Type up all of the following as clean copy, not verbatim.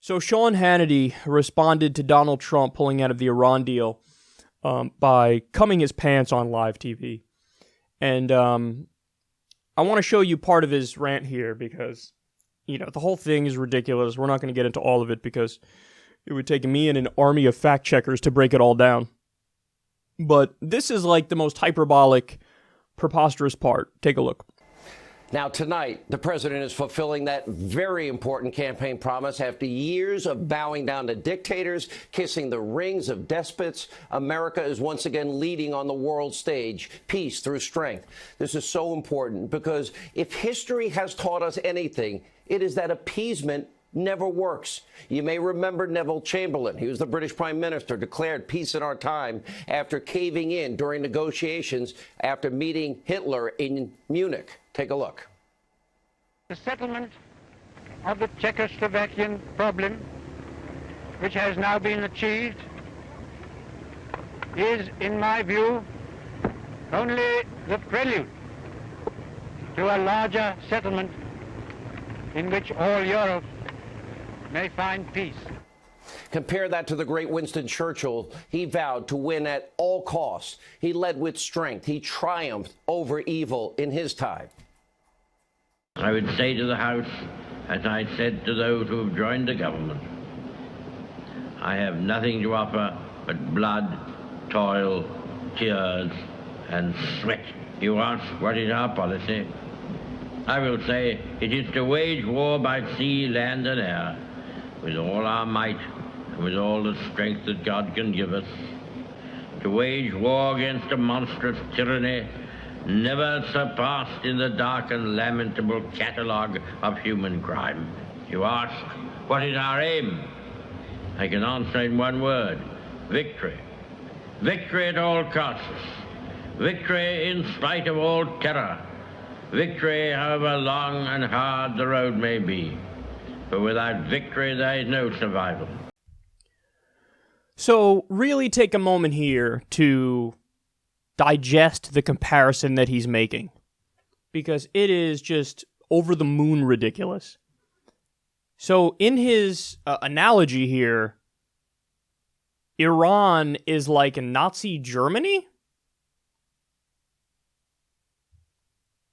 So Sean Hannity responded to Donald Trump pulling out of the Iran deal by cumming his pants on live TV. And I want to show you part of his rant here because, you know, the whole thing is ridiculous. We're not going to get into all of it because it would take me and an army of fact checkers to break it all down. But this is like the most hyperbolic, preposterous part. Take a look. Now, tonight, the president is fulfilling that very important campaign promise. After years of bowing down to dictators, kissing the rings of despots, America is once again leading on the world stage, peace through strength. This is so important because if history has taught us anything, it is that appeasement never works. You may remember Neville Chamberlain. He was the British Prime Minister, declared peace in our time after caving in during negotiations after meeting Hitler in Munich. Take a look. The settlement of the Czechoslovakian problem, which has now been achieved, is, in my view, only the prelude to a larger settlement in which all Europe may find peace. Compare that to the great Winston Churchill. He vowed to win at all costs. He led with strength. He triumphed over evil in his time. I would say to the House, as I said to those who have joined the government, I have nothing to offer but blood, toil, tears, and sweat. You ask, what is our policy? I will say, it is to wage war by sea, land, and air, with all our might and with all the strength that God can give us, to wage war against a monstrous tyranny never surpassed in the dark and lamentable catalogue of human crime. You ask, what is our aim? I can answer in one word: victory. Victory at all costs. Victory in spite of all terror. Victory, however long and hard the road may be. For without victory, there is no survival. So really take a moment here to digest the comparison that he's making, because it is just over the moon ridiculous. So in his analogy here, Iran is like a Nazi Germany?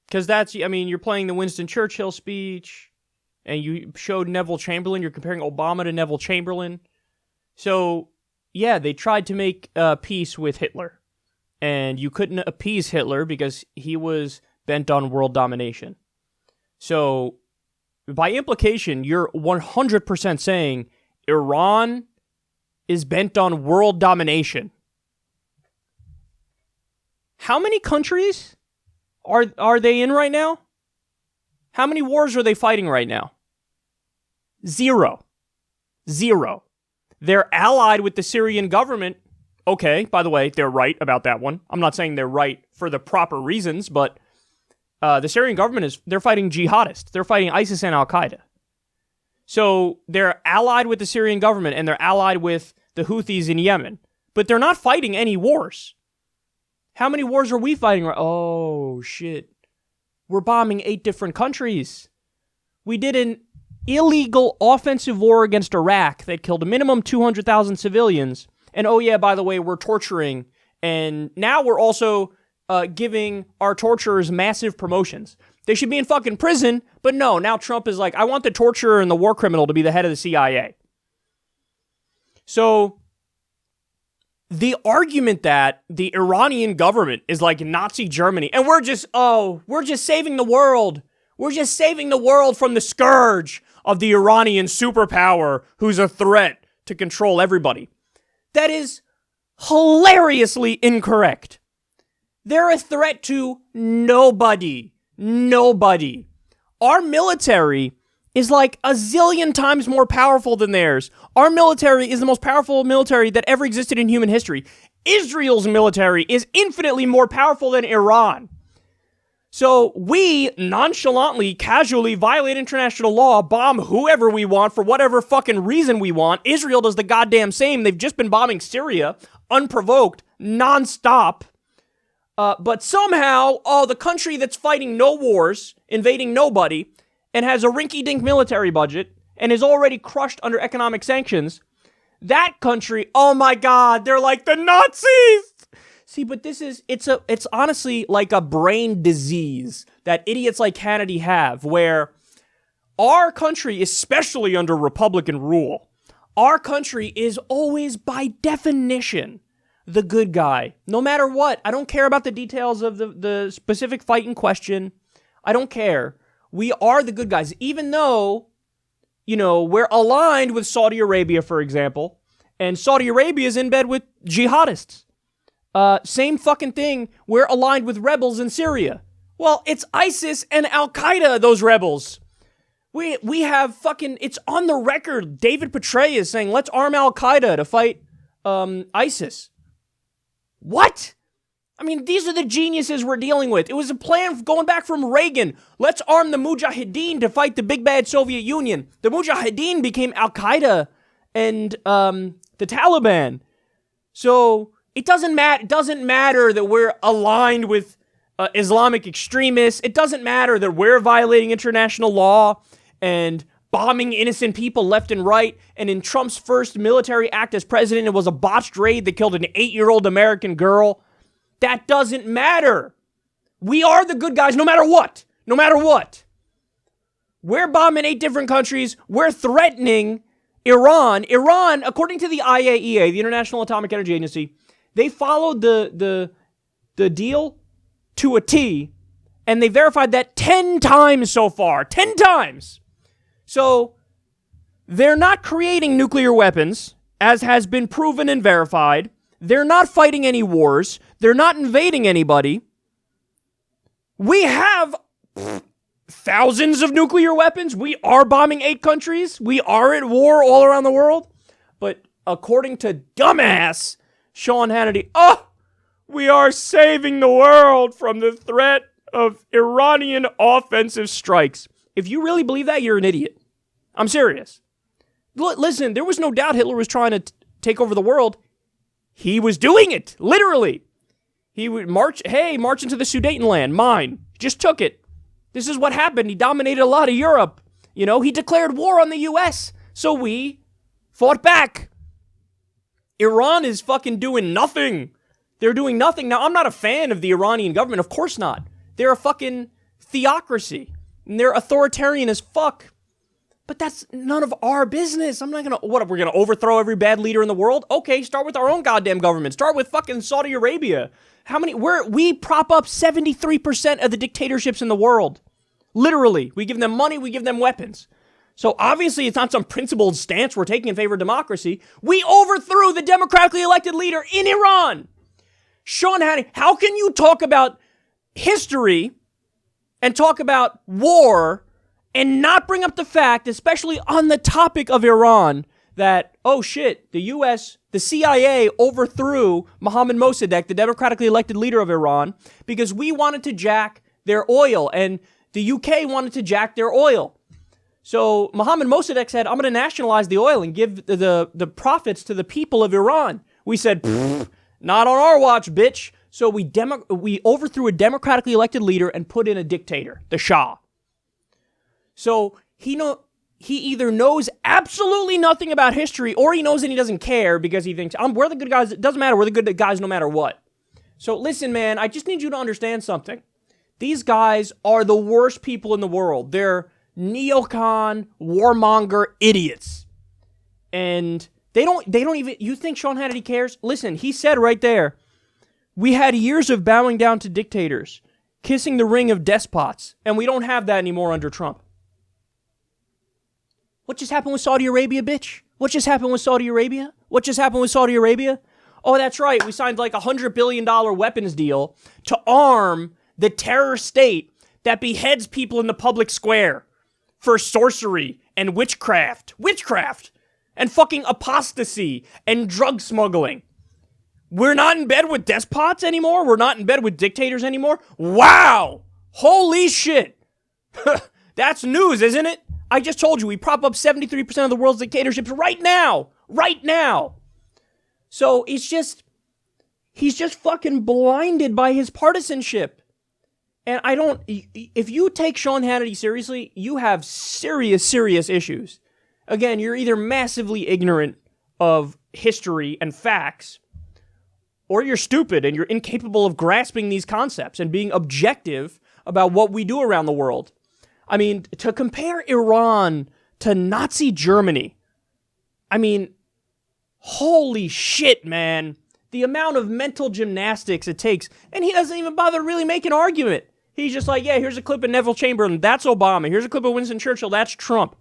Because that's, I mean, you're playing the Winston Churchill speech, and you showed Neville Chamberlain. You're comparing Obama to Neville Chamberlain. So, yeah, they tried to make peace with Hitler. And you couldn't appease Hitler because he was bent on world domination. So, by implication, you're 100% saying Iran is bent on world domination. How many countries are they in right now? How many wars are they fighting right now? Zero. They're allied with the Syrian government. Okay, by the way, they're right about that one. I'm not saying they're right for the proper reasons, but the Syrian government they're fighting jihadists. They're fighting ISIS and Al-Qaeda. So they're allied with the Syrian government and they're allied with the Houthis in Yemen. But they're not fighting any wars. How many wars are we fighting? Oh, shit. We're bombing 8 different countries. We did an illegal offensive war against Iraq that killed a minimum 200,000 civilians. And oh yeah, by the way, we're torturing. And now we're also giving our torturers massive promotions. They should be in fucking prison, but no, now Trump is like, I want the torturer and the war criminal to be the head of the CIA. So the argument that the Iranian government is like Nazi Germany, and we're just saving the world. We're just saving the world from the scourge of the Iranian superpower who's a threat to control everybody. That is hilariously incorrect. They're a threat to nobody. Nobody. Our military is like a zillion times more powerful than theirs. Our military is the most powerful military that ever existed in human history. Israel's military is infinitely more powerful than Iran. So we nonchalantly, casually violate international law, bomb whoever we want for whatever fucking reason we want. Israel does the goddamn same. They've just been bombing Syria, unprovoked, nonstop. But somehow, the country that's fighting no wars, invading nobody, and has a rinky-dink military budget, and is already crushed under economic sanctions, that country, oh my God, they're like the Nazis. See, but it's honestly like a brain disease that idiots like Hannity have, where our country, especially under Republican rule, our country is always by definition the good guy, no matter what. I don't care about the details of the specific fight in question. I don't care. We are the good guys, even though, we're aligned with Saudi Arabia, for example, and Saudi Arabia is in bed with jihadists. Same fucking thing. We're aligned with rebels in Syria. Well, it's ISIS and Al-Qaeda, those rebels. We have fucking, it's on the record. David Petraeus saying, let's arm Al-Qaeda to fight ISIS. What? I mean, these are the geniuses we're dealing with. It was a plan going back from Reagan. Let's arm the Mujahideen to fight the big bad Soviet Union. The Mujahideen became Al-Qaeda and the Taliban. So it doesn't matter that we're aligned with Islamic extremists. It doesn't matter that we're violating international law and bombing innocent people left and right. And in Trump's first military act as president, it was a botched raid that killed an 8-year-old American girl. That doesn't matter. We are the good guys no matter what. No matter what. We're bombing 8 different countries. We're threatening Iran. Iran, according to the IAEA, the International Atomic Energy Agency, they followed the deal to a T, and they verified that 10 times so far. 10 times. So they're not creating nuclear weapons, as has been proven and verified. They're not fighting any wars. They're not invading anybody. We have thousands of nuclear weapons. We are bombing 8 countries. We are at war all around the world. But according to dumbass Sean Hannity, we are saving the world from the threat of Iranian offensive strikes. If you really believe that, you're an idiot. I'm serious. Listen, there was no doubt Hitler was trying to take over the world. He was doing it, literally. He would march into the Sudetenland, mine. Just took it. This is what happened. He dominated a lot of Europe. He declared war on the U.S., so we fought back. Iran is fucking doing nothing. They're doing nothing. Now, I'm not a fan of the Iranian government. Of course not. They're a fucking theocracy. And they're authoritarian as fuck. But that's none of our business. I'm not we're going to overthrow every bad leader in the world? Okay, start with our own goddamn government. Start with fucking Saudi Arabia. We prop up 73% of the dictatorships in the world. Literally. We give them money, we give them weapons. So obviously it's not some principled stance we're taking in favor of democracy. We overthrew the democratically elected leader in Iran. Sean Hannity, how can you talk about history and talk about war and not bring up the fact, especially on the topic of Iran, that, oh shit, the U.S., the CIA overthrew Mohammad Mossadegh, the democratically elected leader of Iran, because we wanted to jack their oil, and the UK wanted to jack their oil. So Mohammad Mossadegh said, I'm going to nationalize the oil and give the profits to the people of Iran. We said, not on our watch, bitch. So we overthrew a democratically elected leader and put in a dictator, the Shah. So he either knows absolutely nothing about history, or he knows and he doesn't care because he thinks, we're the good guys. It doesn't matter. We're the good guys no matter what. So listen, man, I just need you to understand something. These guys are the worst people in the world. They're neocon, warmonger idiots. And they don't even, you think Sean Hannity cares? Listen, he said right there, we had years of bowing down to dictators, kissing the ring of despots, and we don't have that anymore under Trump. What just happened with Saudi Arabia, bitch? What just happened with Saudi Arabia? What just happened with Saudi Arabia? Oh, that's right. We signed like $100 billion weapons deal to arm the terror state that beheads people in the public square for sorcery and witchcraft. And fucking apostasy and drug smuggling. We're not in bed with despots anymore? We're not in bed with dictators anymore? Wow! Holy shit! That's news, isn't it? I just told you, we prop up 73% of the world's dictatorships right now. Right now. So he's just fucking blinded by his partisanship. And if you take Sean Hannity seriously, you have serious issues. Again, you're either massively ignorant of history and facts, or you're stupid and you're incapable of grasping these concepts and being objective about what we do around the world. I mean, to compare Iran to Nazi Germany, I mean, holy shit, man. The amount of mental gymnastics it takes. And he doesn't even bother really make an argument. He's just like, yeah, here's a clip of Neville Chamberlain. That's Obama. Here's a clip of Winston Churchill. That's Trump.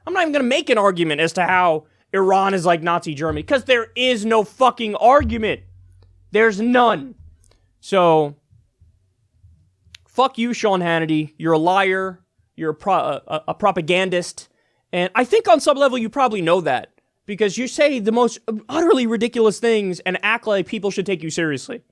I'm not even going to make an argument as to how Iran is like Nazi Germany, because there is no fucking argument. There's none. So, fuck you, Sean Hannity. You're a liar. You're a propagandist. And I think on some level you probably know that, because you say the most utterly ridiculous things and act like people should take you seriously.